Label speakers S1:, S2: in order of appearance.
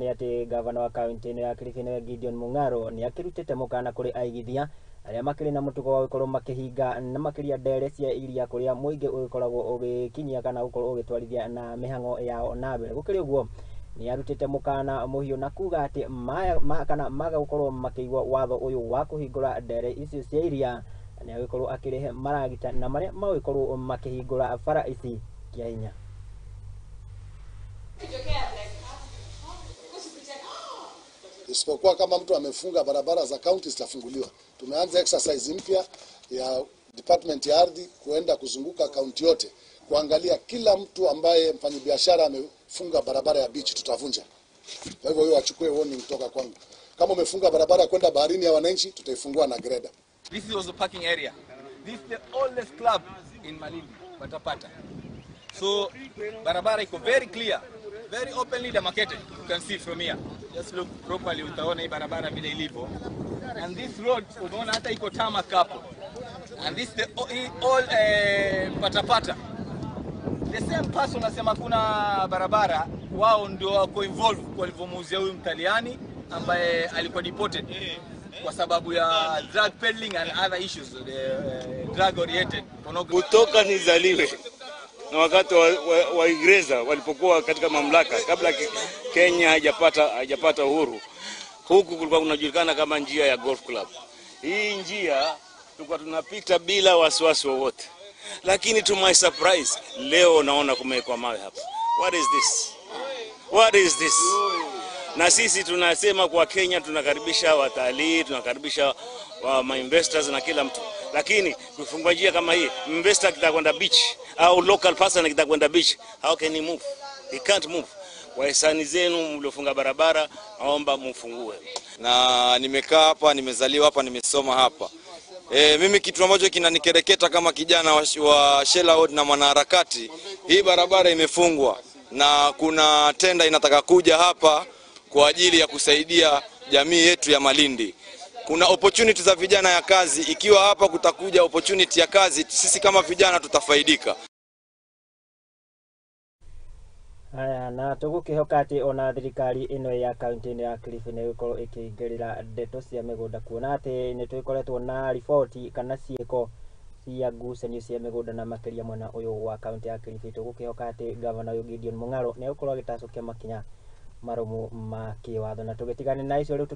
S1: Ni ati gavana wa kaunti ya Kilifi ni Gideon Mung'aro ni akirutite mukana kuri aigithia aria makiri na mutugo wa gukorwo makihinga na makiria ndere cia iria kuria muingi ugikoragwo ugikinyia kana gukorwo ugitwarithia na mihango yao na mbere. Gukiri uguo ni arutite mukana muhiu na kuga ati kana maga gukorwo makiigwa watho uyu wa kuhingura ndere icio cia iria ni agikorwo akirihe maragita na maria magikorwo makihingura bara ici kia hinya.
S2: Isipokuwa kama mtu amefunga barabara za county zitafunguliwa. Tumeanza exercise mpya ya department ya ardhi kuenda kuzunguka county yote kuangalia kila mtu ambaye mfanyabiashara amefunga barabara ya beach tutavunja. Kwa hivyo achukue warning kutoka kwangu. Kama umefunga barabara kwenda baharini ya wananchi tutaifungua na grader.
S3: This was a parking area. This is the oldest club in Malindi, Patapata. So barabara iko very clear, very openly demarcated. You can see from here. Just look properly, utaona hii barabara vile ilivyo. And this road unaona hata iko tarmac hapo. And this the all Patapata. The same person nasema kuna barabara wao ndio wako involved kwa walivyomuuzia huyu Mtaliani ambaye alikuwa deported kwa sababu ya drug peddling and other issues, drug oriented.
S4: Kutoka nizaliwe na wakati wa Ingereza walipokuwa katika mamlaka kabla Kenya haijapata uhuru, huku kulikuwa kunajulikana kama njia ya golf club. Hii njia tulikuwa tunapita bila wasiwasi wowote, lakini to my surprise leo naona kumewekwa mawe hapa. What is this? What is this? Na sisi tunasema kwa Kenya tunakaribisha watalii, tunakaribisha investors na kila mtu. Lakini kufungua njia kama hii, investor kitakwenda beach au local person kitakwenda beach, how can he move? He can't move. Kwa hisani zenu mliofunga barabara, naomba mfungue.
S5: Na nimekaa hapa, nimezaliwa hapa, nimesoma hapa. Mimi kitu ambacho kinanikereketa kama kijana wa Shelawood na mwanaharakati, hii barabara imefungwa na kuna tenda inataka kuja hapa kwa ajili ya kusaidia jamii yetu ya Malindi. Kuna opportunity za vijana ya kazi, ikiwa hapa kutakuja opportunity ya kazi, sisi kama vijana tutafaidika.
S1: Haya, na tugukihoka ati ona thirikari ino ya kaunti ya Kilifi ni gukorwo ikingirira ndeto cia migunda kuona ati ni twikoretwo na ripoti kana cieko cia ngucanio cia migunda na makiria mwena uyu wa kaunti ya Kilifi. Tugukihoka ati gavana uyu Gideon Mung'aro ni gukorwo agitacokia makinya marumu ma kiwatho na tugitigane na icio riu